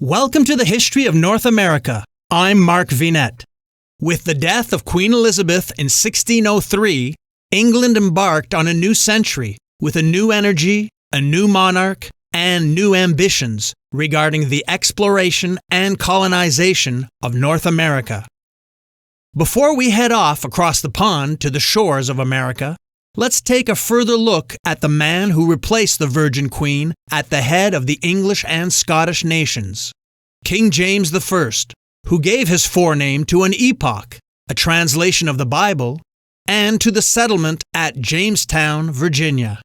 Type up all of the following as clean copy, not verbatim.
Welcome to the History of North America. I'm Mark Vinette. With the death of Queen Elizabeth in 1603, England embarked on a new century with a new energy, a new monarch, and new ambitions regarding the exploration and colonization of North America. Before we head off across the pond to the shores of America, let's take a further look at the man who replaced the Virgin Queen at the head of the English and Scottish nations, King James I, who gave his forename to an epoch, a translation of the Bible, and to the settlement at Jamestown, Virginia.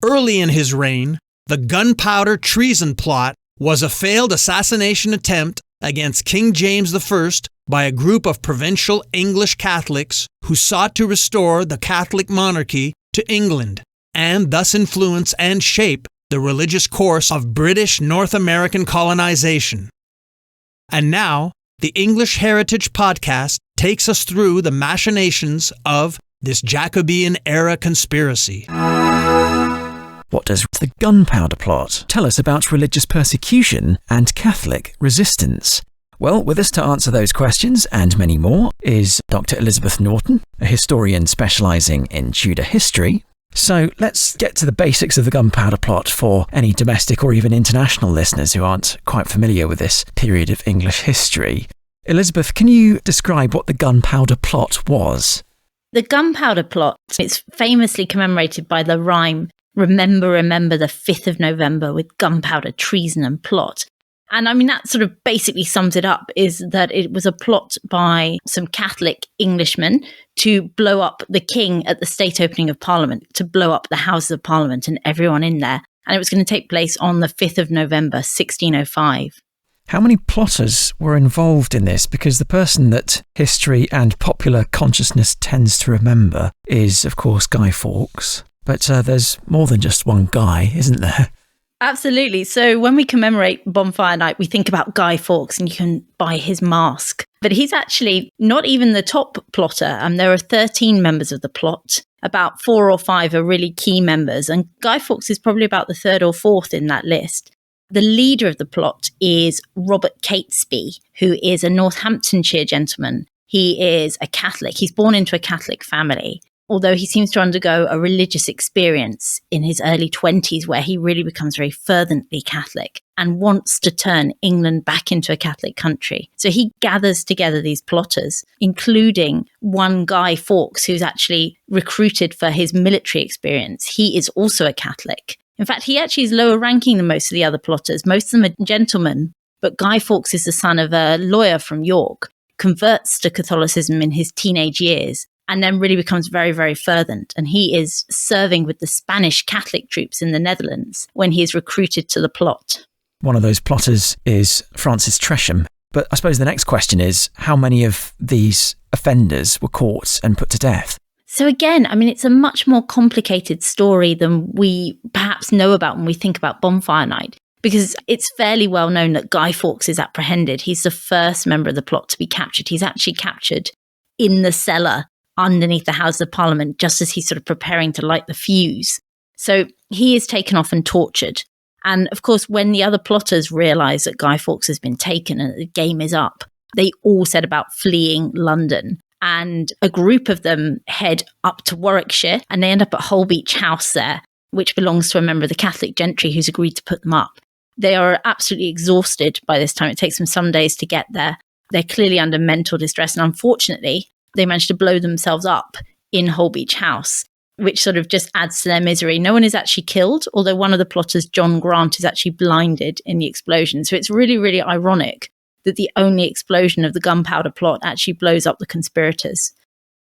Early in his reign, the Gunpowder Treason Plot was a failed assassination attempt against King James I by a group of provincial English Catholics who sought to restore the Catholic monarchy to England and thus influence and shape the religious course of British North American colonization. And now, the English Heritage Podcast takes us through the machinations of this Jacobean-era conspiracy. What does the Gunpowder Plot tell us about religious persecution and Catholic resistance? Well, with us to answer those questions and many more is Dr. Elizabeth Norton, a historian specialising in Tudor history. So let's get to the basics of the Gunpowder Plot for any domestic or even international listeners who aren't quite familiar with this period of English history. Elizabeth, can you describe what the Gunpowder Plot was? The Gunpowder Plot is famously commemorated by the rhyme, "Remember, remember the 5th of November with gunpowder, treason and plot." And I mean, that sort of basically sums it up, is that it was a plot by some Catholic Englishmen to blow up the king at the state opening of Parliament, to blow up the Houses of Parliament and everyone in there. And it was going to take place on the 5th of November, 1605. How many plotters were involved in this? Because the person that history and popular consciousness tends to remember is, of course, Guy Fawkes. But there's more than just one guy, isn't there? Absolutely. So when we commemorate Bonfire Night, we think about Guy Fawkes and you can buy his mask. But he's actually not even the top plotter. There are 13 members of the plot. About 4 or 5 are really key members. And Guy Fawkes is probably about the 3rd or 4th in that list. The leader of the plot is Robert Catesby, who is a Northamptonshire gentleman. He is a Catholic. He's born into a Catholic family, although he seems to undergo a religious experience in his early 20s where he really becomes very fervently Catholic and wants to turn England back into a Catholic country. So he gathers together these plotters, including one Guy Fawkes, who's actually recruited for his military experience. He is also a Catholic. In fact, he actually is lower ranking than most of the other plotters. Most of them are gentlemen, but Guy Fawkes is the son of a lawyer from York, converts to Catholicism in his teenage years, and then really becomes very, very fervent. And he is serving with the Spanish Catholic troops in the Netherlands when he is recruited to the plot. One of those plotters is Francis Tresham. But I suppose the next question is, how many of these offenders were caught and put to death? So again, I mean, it's a much more complicated story than we perhaps know about when we think about Bonfire Night, because it's fairly well known that Guy Fawkes is apprehended. He's the first member of the plot to be captured. He's actually captured in the cellar underneath the House of Parliament, just as he's sort of preparing to light the fuse. So he is taken off and tortured. And of course, when the other plotters realise that Guy Fawkes has been taken and the game is up, they all set about fleeing London. And a group of them head up to Warwickshire and they end up at Holbeach House there, which belongs to a member of the Catholic gentry who's agreed to put them up. They are absolutely exhausted by this time. It takes them some days to get there. They're clearly under mental distress. And unfortunately, they managed to blow themselves up in Holbeach House, which sort of just adds to their misery. No one is actually killed, although one of the plotters, John Grant, is actually blinded in the explosion. So it's really, really ironic that the only explosion of the Gunpowder Plot actually blows up the conspirators.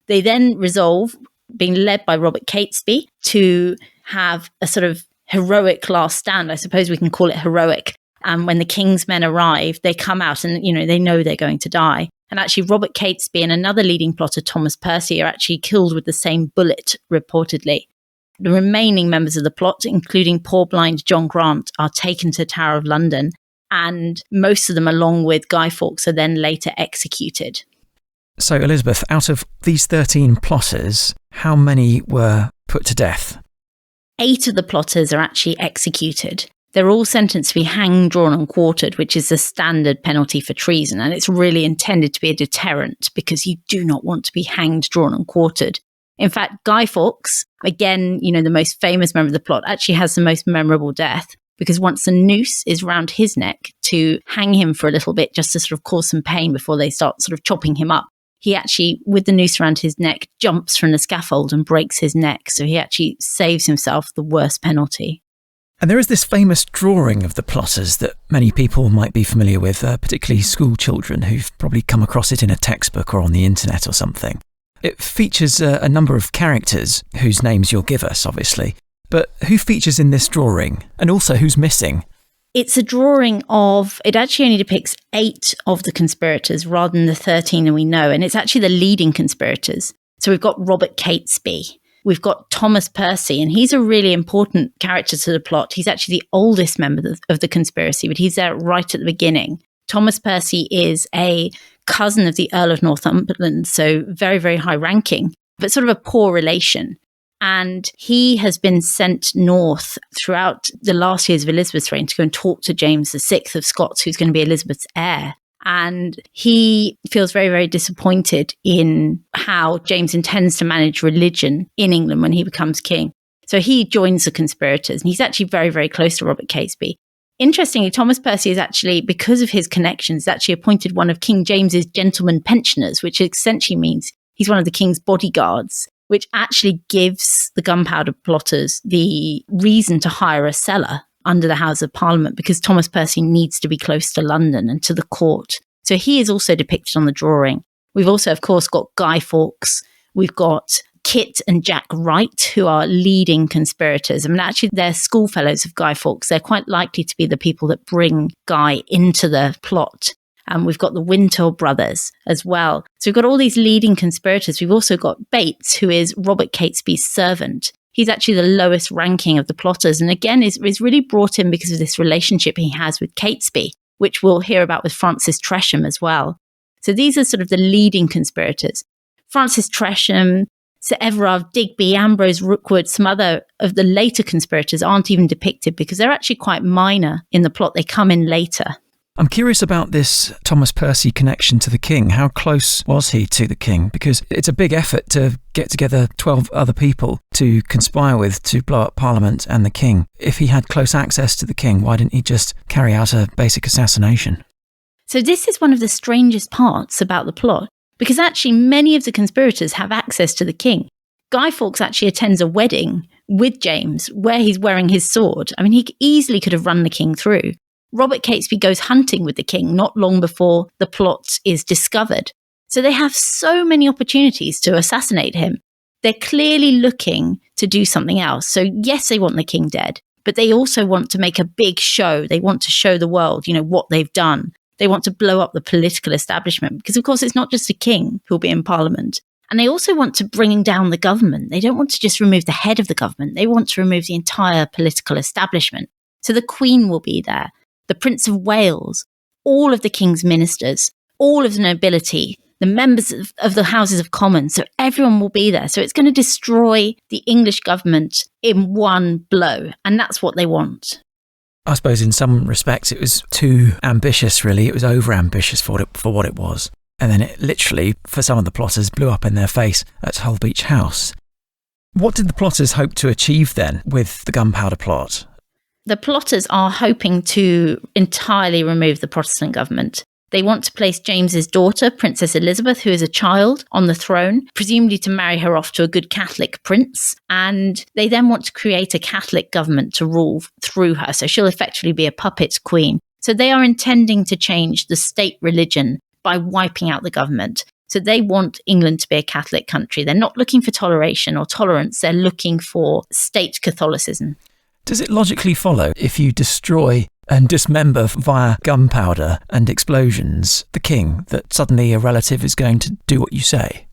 They then resolve, being led by Robert Catesby, to have a sort of heroic last stand. I suppose we can call it heroic. And when the king's men arrive, they come out and, they know they're going to die. And actually, Robert Catesby and another leading plotter, Thomas Percy, are actually killed with the same bullet, reportedly. The remaining members of the plot, including poor blind John Grant, are taken to the Tower of London, and most of them, along with Guy Fawkes, are then later executed. So, Elizabeth, out of these 13 plotters, how many were put to death? 8 of the plotters are actually executed. they're all sentenced to be hanged, drawn and quartered, which is the standard penalty for treason. And it's really intended to be a deterrent because you do not want to be hanged, drawn and quartered. In fact, Guy Fawkes, again, the most famous member of the plot, actually has the most memorable death because once the noose is round his neck to hang him for a little bit, just to sort of cause some pain before they start sort of chopping him up, he actually, with the noose around his neck, jumps from the scaffold and breaks his neck. So he actually saves himself the worst penalty. And there is this famous drawing of the plotters that many people might be familiar with, particularly school children who've probably come across it in a textbook or on the internet or something. It features a number of characters whose names you'll give us, obviously. But who features in this drawing? And also who's missing? It's a drawing of, it actually only depicts 8 of the conspirators rather than the 13 that we know. And it's actually the leading conspirators. So we've got Robert Catesby. We've got Thomas Percy, and he's a really important character to the plot. He's actually the oldest member of the conspiracy, but he's there right at the beginning. Thomas Percy is a cousin of the Earl of Northumberland, so very, very high ranking, but sort of a poor relation. And he has been sent north throughout the last years of Elizabeth's reign to go and talk to James VI of Scots, who's going to be Elizabeth's heir. And he feels very, very disappointed in how James intends to manage religion in England when he becomes king. So he joins the conspirators, and he's actually very, very close to Robert Catesby. Interestingly, Thomas Percy is actually, because of his connections, actually appointed one of King James's gentleman pensioners, which essentially means he's one of the king's bodyguards, which actually gives the gunpowder plotters the reason to hire a cellar under the House of Parliament because Thomas Percy needs to be close to London and to the court. So he is also depicted on the drawing. We've also, of course, got Guy Fawkes. We've got Kit and Jack Wright, who are leading conspirators. I mean, actually, they're schoolfellows of Guy Fawkes. They're quite likely to be the people that bring Guy into the plot. And we've got the Wintour brothers as well. So we've got all these leading conspirators. We've also got Bates, who is Robert Catesby's servant. He's actually the lowest ranking of the plotters. And again, is really brought in because of this relationship he has with Catesby, which we'll hear about with Francis Tresham as well. So these are sort of the leading conspirators. Francis Tresham, Sir Everard Digby, Ambrose Rookwood, some other of the later conspirators aren't even depicted because they're actually quite minor in the plot. They come in later. I'm curious about this Thomas Percy connection to the king. How close was he to the king? Because it's a big effort to get together 12 other people to conspire with to blow up Parliament and the king. If he had close access to the king, why didn't he just carry out a basic assassination? So this is one of the strangest parts about the plot, because actually many of the conspirators have access to the king. Guy Fawkes actually attends a wedding with James where he's wearing his sword. I mean, he easily could have run the king through. Robert Catesby goes hunting with the king not long before the plot is discovered. So they have so many opportunities to assassinate him. They're clearly looking to do something else. So yes, they want the king dead, but they also want to make a big show. They want to show the world, what they've done. They want to blow up the political establishment because, of course, it's not just the king who'll be in Parliament. And they also want to bring down the government. They don't want to just remove the head of the government. They want to remove the entire political establishment. So the Queen will be there. The Prince of Wales, all of the King's ministers, all of the nobility, the members of the Houses of Commons. So everyone will be there. So it's going to destroy the English government in one blow. And that's what they want. I suppose in some respects it was too ambitious, really. It was over-ambitious for what it was. And then it literally, for some of the plotters, blew up in their face at Holbeach House. What did the plotters hope to achieve then with the Gunpowder Plot? The plotters are hoping to entirely remove the Protestant government. They want to place James's daughter, Princess Elizabeth, who is a child, on the throne, presumably to marry her off to a good Catholic prince. And they then want to create a Catholic government to rule through her. So she'll effectively be a puppet queen. So they are intending to change the state religion by wiping out the government. So they want England to be a Catholic country. They're not looking for toleration or tolerance. They're looking for state Catholicism. Does it logically follow if you destroy and dismember via gunpowder and explosions the king, that suddenly a relative is going to do what you say?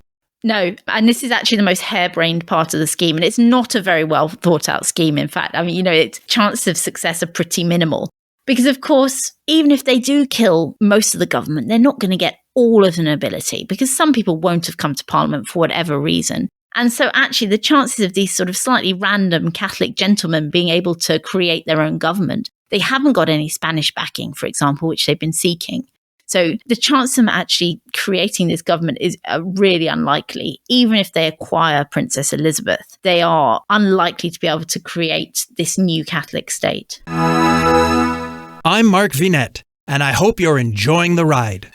No, and this is actually the most harebrained part of the scheme, and it's not a very well thought out scheme, in fact. I mean, its chances of success are pretty minimal. Because, of course, even if they do kill most of the government, they're not going to get all of the nobility, because some people won't have come to Parliament for whatever reason. And so actually the chances of these sort of slightly random Catholic gentlemen being able to create their own government They haven't got any Spanish backing, for example, which they've been seeking. So the chance of them actually creating this government is really unlikely. Even if they acquire Princess Elizabeth, they are unlikely to be able to create this new Catholic state. I'm Mark Vinette, and I hope you're enjoying the ride.